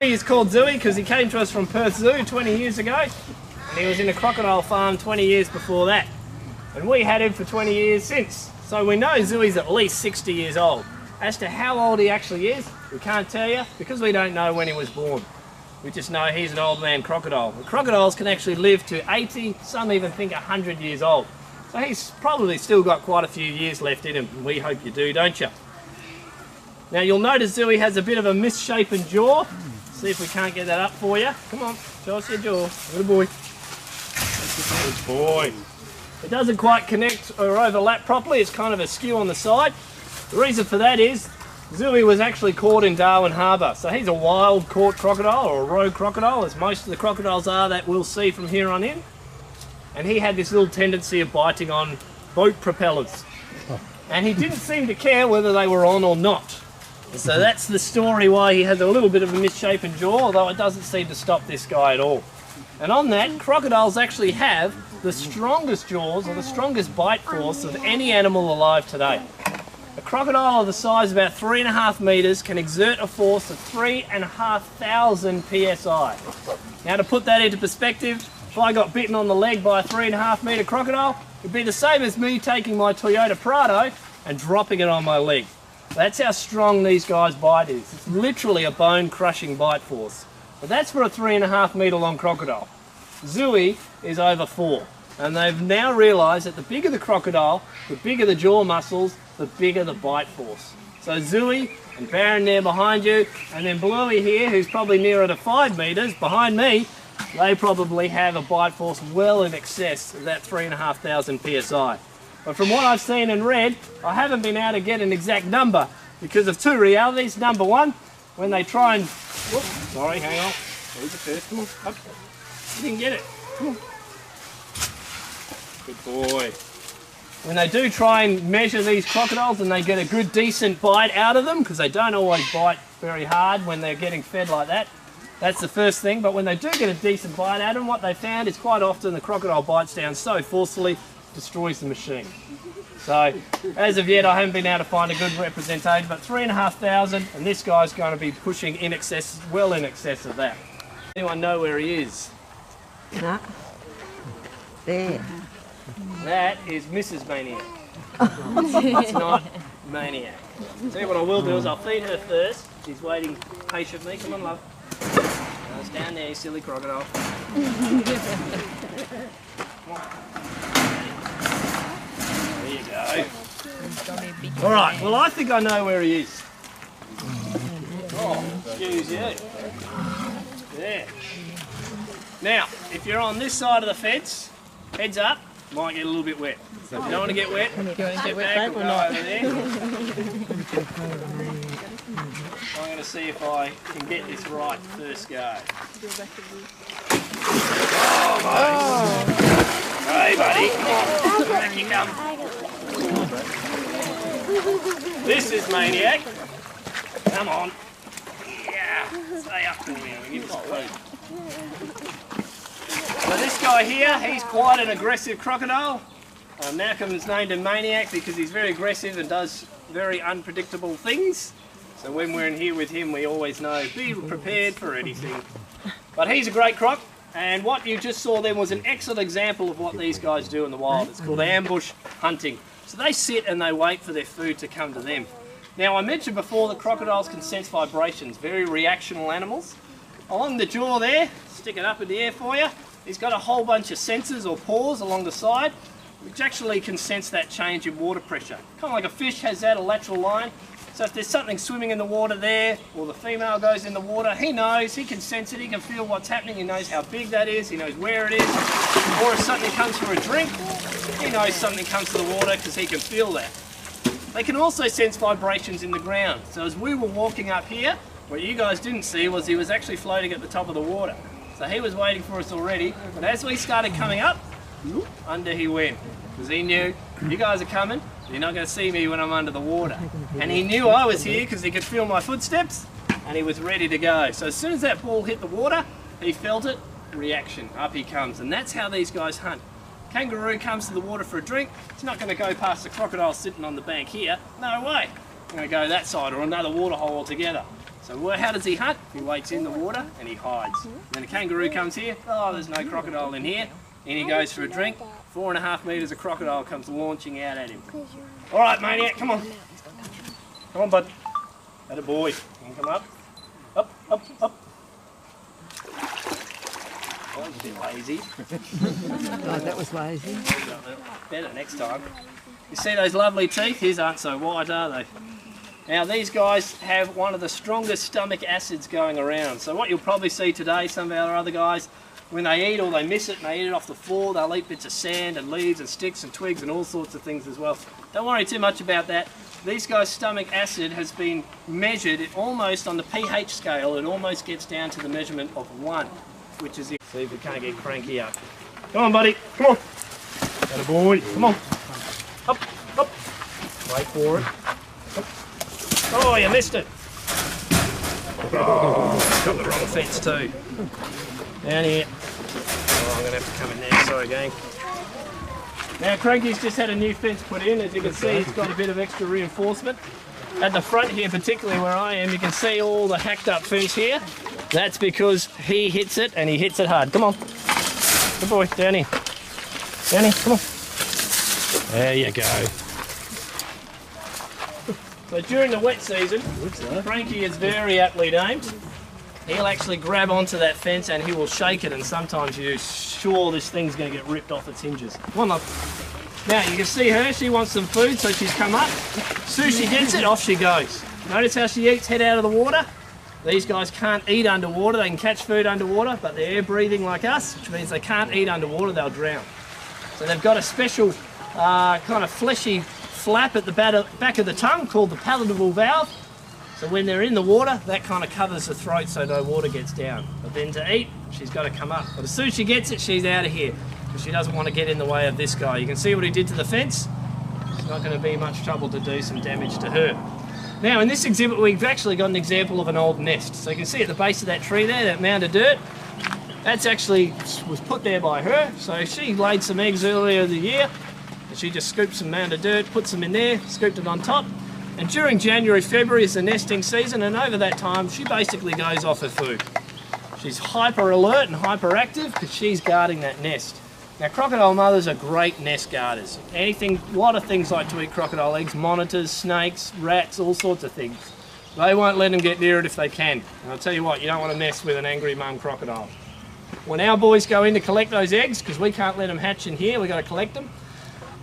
He's called Zooey because he came to us from Perth Zoo 20 years ago, and he was in a crocodile farm 20 years before that. And we had him for 20 years since. So we know Zooey's at least 60 years old. As to how old he actually is, we can't tell you because we don't know when he was born. We just know he's an old man crocodile. The crocodiles can actually live to 80, some even think 100 years old. So he's probably still got quite a few years left in him, and we hope you do, don't you? Now you'll notice Zooey has a bit of a misshapen jaw. See if we can't get that up for you. Come on, show us your jaw. Good boy. Good boy. It doesn't quite connect or overlap properly. It's kind of askew on the side. The reason for that is Zooey was actually caught in Darwin Harbour. So he's a wild caught crocodile, or a rogue crocodile, as most of the crocodiles are that we'll see from here on in. And he had this little tendency of biting on boat propellers. And he didn't seem to care whether they were on or not. So that's the story why he has a little bit of a misshapen jaw, although it doesn't seem to stop this guy at all. And on that, crocodiles actually have the strongest jaws, or the strongest bite force of any animal alive today. A crocodile of the size of about 3.5 metres can exert a force of 3,500 psi. Now to put that into perspective, if I got bitten on the leg by a 3.5 metre crocodile, it'd be the same as me taking my Toyota Prado and dropping it on my leg. That's how strong these guys' bite is. It's literally a bone-crushing bite force. But that's for a 3.5 metre long crocodile. Zooey is over 4. And they've now realised that the bigger the crocodile, the bigger the jaw muscles, the bigger the bite force. So Zooey and Baron there behind you, and then Bluey here, who's probably nearer to 5 metres behind me, they probably have a bite force well in excess of that 3,500 psi. But from what I've seen and read, I haven't been able to get an exact number because of two realities. Number one, when they try and... Whoops, sorry, hang on. Where's the first? Come on, up. You didn't get it. Come on. Good boy. When they do try and measure these crocodiles and they get a good decent bite out of them, because they don't always bite very hard when they're getting fed like that, that's the first thing. But when they do get a decent bite out of them, what they found is quite often the crocodile bites down so forcefully, destroys the machine. So as of yet I haven't been able to find a good representation, but 3,500, and this guy's going to be pushing in excess, well in excess of that. Anyone know where he is? No. There. That is Mrs. Maniac. It's not Maniac. See, what I will do is I'll feed her first. She's waiting patiently. Come on, love. It's down there, you silly crocodile. Come on. There you go. Alright, well I think I know where he is. Oh, excuse you. There. Now, if you're on this side of the fence, heads up, might get a little bit wet. So if you don't want to get wet, step back or go over there. I'm going to see if I can get this right first go. Oh, mate. Hey, buddy. Back you come. This is Maniac. Come on. Yeah. Stay up for me. We'll give this food. So this guy here, he's quite an aggressive crocodile. Malcolm's named him Maniac because he's very aggressive and does very unpredictable things. So when we're in here with him, we always know, be prepared for anything. But he's a great croc, and what you just saw then was an excellent example of what these guys do in the wild. It's called ambush hunting. So they sit and they wait for their food to come to them. Now I mentioned before that crocodiles can sense vibrations, very reactional animals. Along the jaw there, stick it up in the air for you, he's got a whole bunch of sensors or pores along the side, which actually can sense that change in water pressure. Kind of like a fish has that, a lateral line. So if there's something swimming in the water there, or the female goes in the water, he knows, he can sense it, he can feel what's happening, he knows how big that is, he knows where it is. Or if something comes for a drink, he knows something comes to the water because he can feel that. They can also sense vibrations in the ground. So as we were walking up here, what you guys didn't see was he was actually floating at the top of the water. So he was waiting for us already, but as we started coming up, under he went. Because he knew, you guys are coming, you're not going to see me when I'm under the water. And he knew I was here because he could feel my footsteps, and he was ready to go. So as soon as that ball hit the water, he felt it, reaction, up he comes. And that's how these guys hunt. Kangaroo comes to the water for a drink, it's not going to go past the crocodile sitting on the bank here. No way. I'm going to go that side or another water hole altogether. So how does he hunt? He waits in the water and he hides. Then a kangaroo comes here, oh, there's no crocodile in here, and he goes for a drink. 4.5 metres of crocodile comes launching out at him. All right, maniac, come on. Come on, bud. Atta boy. You can come up. Up, up, up. That was a bit lazy. Oh, that was lazy. Better next time. You see those lovely teeth? His aren't so white, are they? Now these guys have one of the strongest stomach acids going around. So what you'll probably see today, some of our other guys, when they eat or they miss it and they eat it off the floor, they'll eat bits of sand and leaves and sticks and twigs and all sorts of things as well. Don't worry too much about that. These guys' stomach acid has been measured almost on the pH scale. It almost gets down to the measurement of 1, which is... See if we can't get cranky up. Come on, buddy. Come on. Atta boy. Come on. Up, up. Wait for it. Up. Oh, you missed it. Oh, got the wrong fence too. Down here. Oh, I'm going to have to come in there. Sorry, gang. Now, Cranky's just had a new fence put in. As you can see, it's got a bit of extra reinforcement. At the front here, particularly where I am, you can see all the hacked up fence here. That's because he hits it, and he hits it hard. Come on. Good boy. Down here. Down here. Come on. There you go. So during the wet season, Frankie is very aptly named. He'll actually grab onto that fence and he will shake it, and sometimes you're sure this thing's going to get ripped off its hinges. Come on, love. Now you can see her, she wants some food, so she's come up. As soon as she gets it, off she goes. Notice how she eats, head out of the water. These guys can't eat underwater, they can catch food underwater, but they're air breathing like us, which means they can't eat underwater, they'll drown. So they've got a special kind of fleshy flap at the back of the tongue called the palatable valve. So when they're in the water, that kind of covers the throat so no water gets down. But then to eat, she's got to come up. But as soon as she gets it, she's out of here, because she doesn't want to get in the way of this guy. You can see what he did to the fence. It's not going to be much trouble to do some damage to her. Now in this exhibit, we've actually got an example of an old nest. So you can see at the base of that tree there, that mound of dirt, that's actually was put there by her. So she laid some eggs earlier in the year, and she just scooped some mound of dirt, puts them in there, scooped it on top. And during January, February is the nesting season, and over that time she basically goes off her food. She's hyper alert and hyperactive because she's guarding that nest. Now crocodile mothers are great nest guarders. A lot of things like to eat crocodile eggs, monitors, snakes, rats, all sorts of things. They won't let them get near it if they can. And I'll tell you what, you don't want to mess with an angry mum crocodile. When our boys go in to collect those eggs, because we can't let them hatch in here, we've got to collect them,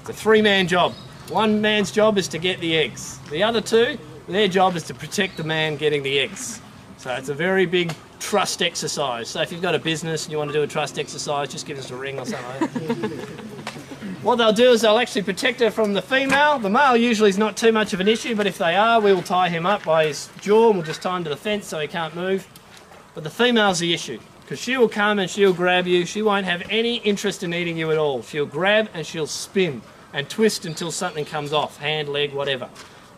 it's a 3-man job. One man's job is to get the eggs. The other 2, their job is to protect the man getting the eggs. So it's a very big trust exercise. So if you've got a business and you want to do a trust exercise, just give us a ring or something. What they'll do is they'll actually protect her from the female. The male usually is not too much of an issue, but if they are, we will tie him up by his jaw and we'll just tie him to the fence so he can't move. But the female's the issue, because she will come and she'll grab you. She won't have any interest in eating you at all. She'll grab and she'll spin and twist until something comes off, hand, leg, whatever.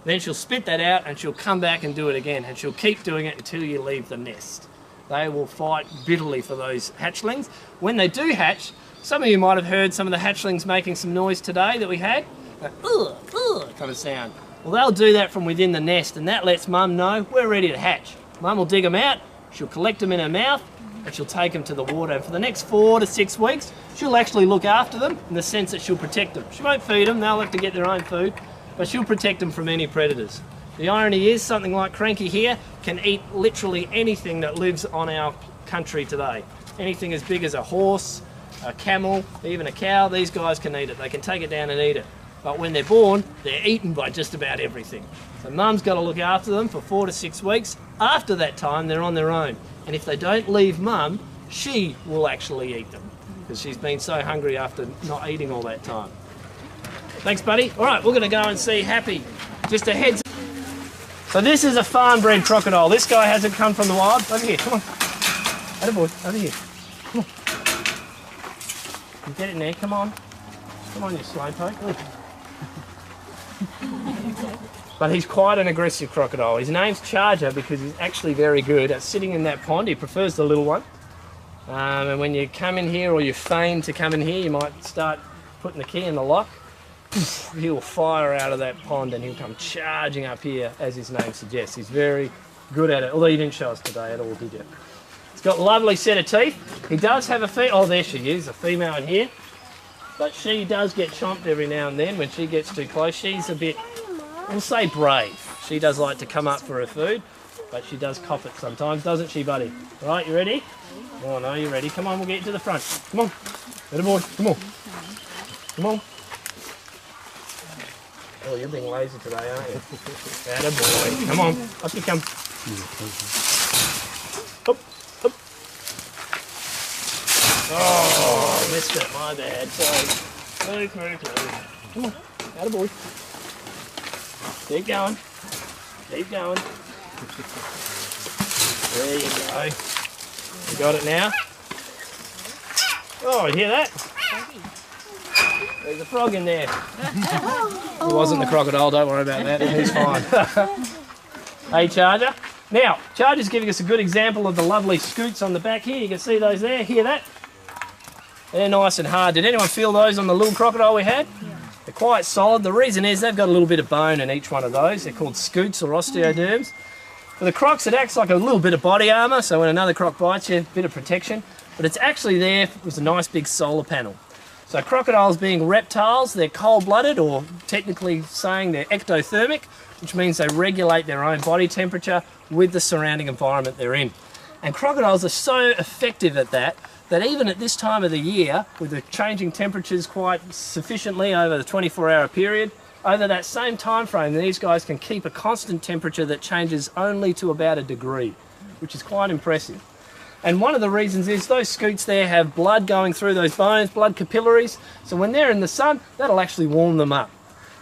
Then she'll spit that out and she'll come back and do it again, and she'll keep doing it until you leave the nest. They will fight bitterly for those hatchlings. When they do hatch, some of you might have heard some of the hatchlings making some noise today that we had, kind of sound. Well, they'll do that from within the nest, and that lets mum know we're ready to hatch. Mum will dig them out, she'll collect them in her mouth, and she'll take them to the water. And for the next 4 to 6 weeks, she'll actually look after them in the sense that she'll protect them. She won't feed them, they'll have to get their own food, but she'll protect them from any predators. The irony is, something like Cranky here can eat literally anything that lives on our country today. Anything as big as a horse, a camel, even a cow, these guys can eat it. They can take it down and eat it. But when they're born, they're eaten by just about everything. So mum's got to look after them for 4 to 6 weeks. After that time, they're on their own. And if they don't leave mum, she will actually eat them, because she's been so hungry after not eating all that time. Thanks, buddy. All right, we're going to go and see Happy. Just a heads up. So this is a farm-bred crocodile. This guy hasn't come from the wild. Over here, come on. Attaboy, over here. Come on. You get in there, come on. Come on, you slowpoke. But he's quite an aggressive crocodile. His name's Charger because he's actually very good at sitting in that pond. He prefers the little one. And when you come in here, or you feign to come in here, you might start putting the key in the lock. He'll fire out of that pond and he'll come charging up here, as his name suggests. He's very, Good at it, although you didn't show us today at all, did you? It's got a lovely set of teeth. He does have a oh, there she is, a female in here. But she does get chomped every now and then when she gets too close. She's a bit, we'll say brave. She does like to come up for her food, but she does cough it sometimes, doesn't she, buddy? All right, you ready? Oh, no, you ready? Come on, we'll get you to the front. Come on. Little boy, come on. Come on. Oh, you're being lazy today, aren't you? Atta boy. Come on, up you come. Up, up. Oh, missed it, my bad. Sorry. Very close. Come on, atta boy. Keep going. Keep going. There you go. You got it now? Oh, you hear that? There's a frog in there. It wasn't the crocodile, don't worry about that, he's fine. Hey, Charger. Now, Charger's giving us a good example of the lovely scoots on the back here. You can see those there, hear that? They're nice and hard. Did anyone feel those on the little crocodile we had? Yeah. They're quite solid. The reason is they've got a little bit of bone in each one of those. They're called scoots or osteoderms. For the crocs, it acts like a little bit of body armour, so when another croc bites you, a bit of protection. But it's actually there with a nice big solar panel. So crocodiles being reptiles, they're cold-blooded, or technically saying they're ectothermic, which means they regulate their own body temperature with the surrounding environment they're in. And crocodiles are so effective at that even at this time of the year, with the changing temperatures quite sufficiently over the 24-hour period, over that same time frame, these guys can keep a constant temperature that changes only to about 1 degree, which is quite impressive. And one of the reasons is those scoots there have blood going through those bones, blood capillaries, so when they're in the sun, that'll actually warm them up.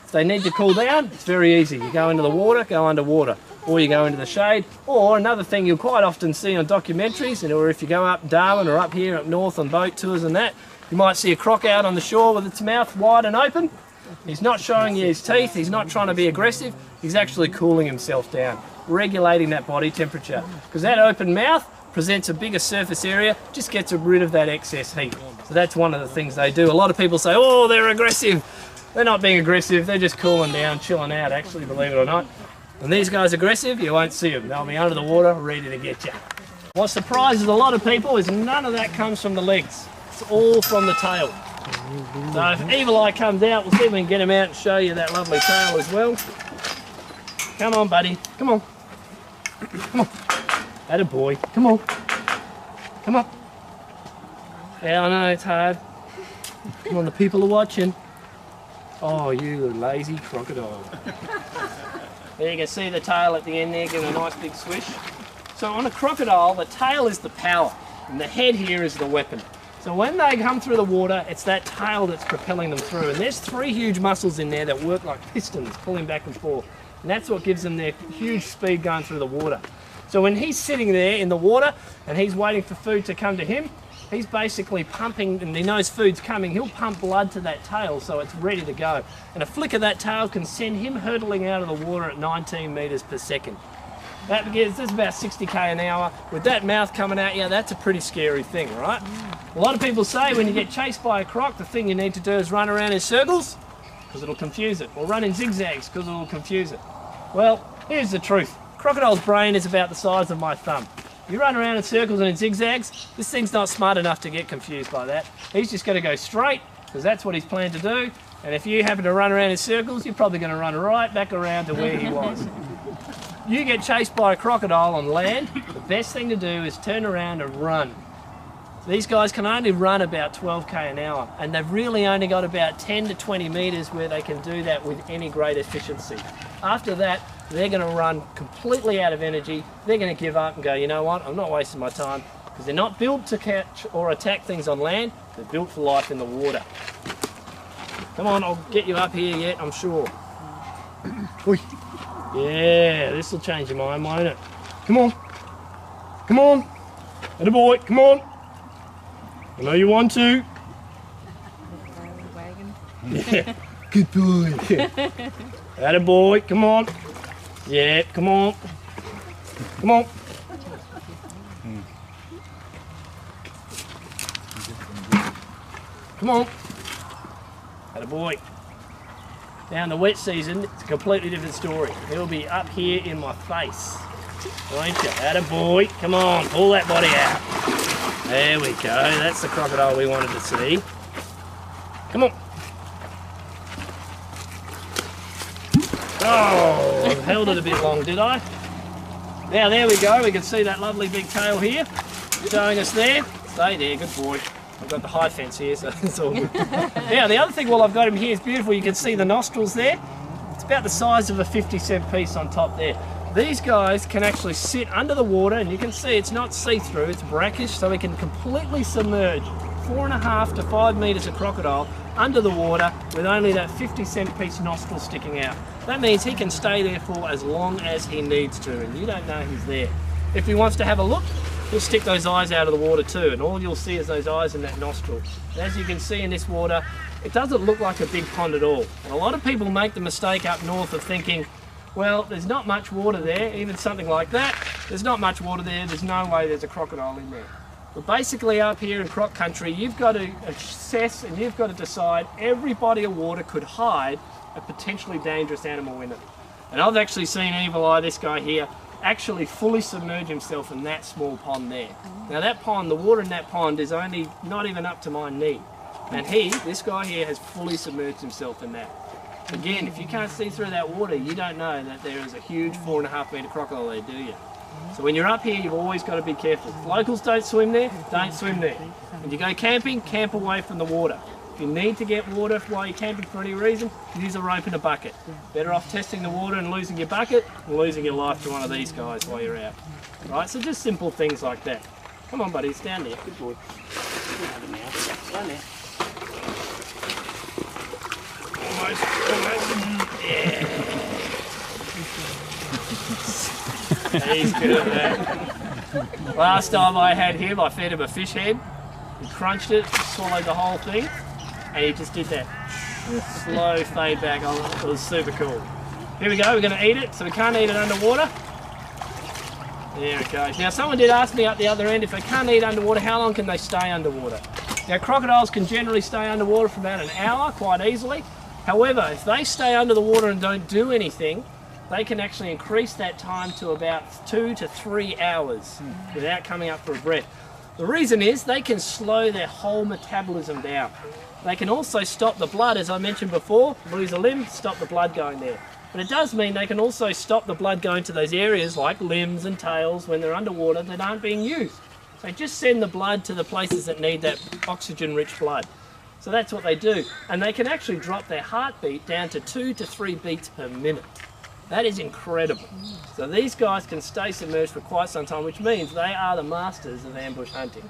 If they need to cool down, it's very easy. You go into the water, go underwater, or you go into the shade, or another thing you'll quite often see on documentaries, or if you go up Darwin or up here up north on boat tours and that, you might see a croc out on the shore with its mouth wide and open. He's not showing you his teeth, he's not trying to be aggressive, he's actually cooling himself down, regulating that body temperature. Because that open mouth presents a bigger surface area, just gets rid of that excess heat. So that's one of the things they do. A lot of people say, oh, they're aggressive. They're not being aggressive, they're just cooling down, chilling out, actually, believe it or not. When these guys are aggressive, you won't see them. They'll be under the water, ready to get you. What surprises a lot of people is none of that comes from the legs. It's all from the tail. So if Evil Eye comes out, we'll see if we can get him out and show you that lovely tail as well. Come on, buddy. Come on. Come on. Atta boy. Come on. Come on. Yeah, I know, it's hard. Come on, the people are watching. Oh, you lazy crocodile. There you can see the tail at the end there, giving a nice big swish. So on a crocodile, the tail is the power, and the head here is the weapon. So when they come through the water, it's that tail that's propelling them through. And there's 3 huge muscles in there that work like pistons, pulling back and forth. And that's what gives them their huge speed going through the water. So when he's sitting there in the water and he's waiting for food to come to him, he's basically pumping, and he knows food's coming, he'll pump blood to that tail so it's ready to go. And a flick of that tail can send him hurtling out of the water at 19 metres per second. That's about 60k an hour. With that mouth coming at you, that's a pretty scary thing, right? A lot of people say when you get chased by a croc, the thing you need to do is run around in circles, because it'll confuse it, or run in zigzags, because it'll confuse it. Well, here's the truth. Crocodile's brain is about the size of my thumb. You run around in circles and in zigzags, this thing's not smart enough to get confused by that. He's just going to go straight, because that's what he's planned to do. And if you happen to run around in circles, you're probably going to run right back around to where he was. You get chased by a crocodile on land, the best thing to do is turn around and run. These guys can only run about 12k an hour, and they've really only got about 10 to 20 metres where they can do that with any great efficiency. After that, they're going to run completely out of energy. They're going to give up and go, you know what, I'm not wasting my time, because they're not built to catch or attack things on land, they're built for life in the water. Come on, I'll get you up here yet, I'm sure. Yeah, this will change your mind, won't it? Come on. Come on. Atta boy, come on. I know you want to. Yeah, good boy. Atta boy, come on. Yeah, come on. Come on. Come on. Atta boy. Now in the wet season, it's a completely different story. He'll be up here in my face. Don't you? Atta boy. Come on, pull that body out. There we go. That's the crocodile we wanted to see. Come on. Oh, I've held it a bit long, did I? Now there we go. We can see that lovely big tail here showing us there. Stay there, good boy. I've got the high fence here, so it's all good. Now the other thing while I've got him here is beautiful. You can see the nostrils there. It's about the size of a 50-cent piece on top there. These guys can actually sit under the water, and you can see it's not see-through, it's brackish, so we can completely submerge 4.5 to 5 metres of crocodile under the water with only that 50-cent piece nostril sticking out. That means he can stay there for as long as he needs to, and you don't know he's there. If he wants to have a look, he'll stick those eyes out of the water too, and all you'll see is those eyes and that nostril. And as you can see in this water, it doesn't look like a big pond at all. And a lot of people make the mistake up north of thinking, well, there's not much water there, even something like that. There's not much water there, there's no way there's a crocodile in there. But basically up here in croc country, you've got to assess and you've got to decide every body of water could hide a potentially dangerous animal in it. And I've actually seen Evil Eye, this guy here, actually fully submerge himself in that small pond there. Now that pond, the water in that pond is only not even up to my knee. And this guy here, has fully submerged himself in that. Again, if you can't see through that water, you don't know that there is a huge 4.5 metre crocodile there, do you? So when you're up here, you've always got to be careful. If locals don't swim there, don't swim there. When you go camping, camp away from the water. If you need to get water while you're camping for any reason, use a rope and a bucket. Better off testing the water and losing your bucket than losing your life to one of these guys while you're out. Right, so just simple things like that. Come on, buddy, it's down there. Good boy. Down there. Almost. Yeah. He's good at that. Last time I had him, I fed him a fish head. He crunched it, swallowed the whole thing, and he just did that slow fade back. It was super cool. Here we go, we're going to eat it, so we can't eat it underwater. There it goes. Now someone did ask me up the other end, if they can't eat underwater, how long can they stay underwater? Now crocodiles can generally stay underwater for about an hour, quite easily. However, if they stay under the water and don't do anything, they can actually increase that time to about 2 to 3 hours without coming up for a breath. The reason is they can slow their whole metabolism down. They can also stop the blood, as I mentioned before, lose a limb, stop the blood going there. But it does mean they can also stop the blood going to those areas like limbs and tails when they're underwater that aren't being used. So just send the blood to the places that need that oxygen-rich blood. So that's what they do. And they can actually drop their heartbeat down to 2 to 3 beats per minute. That is incredible. So these guys can stay submerged for quite some time, which means they are the masters of ambush hunting.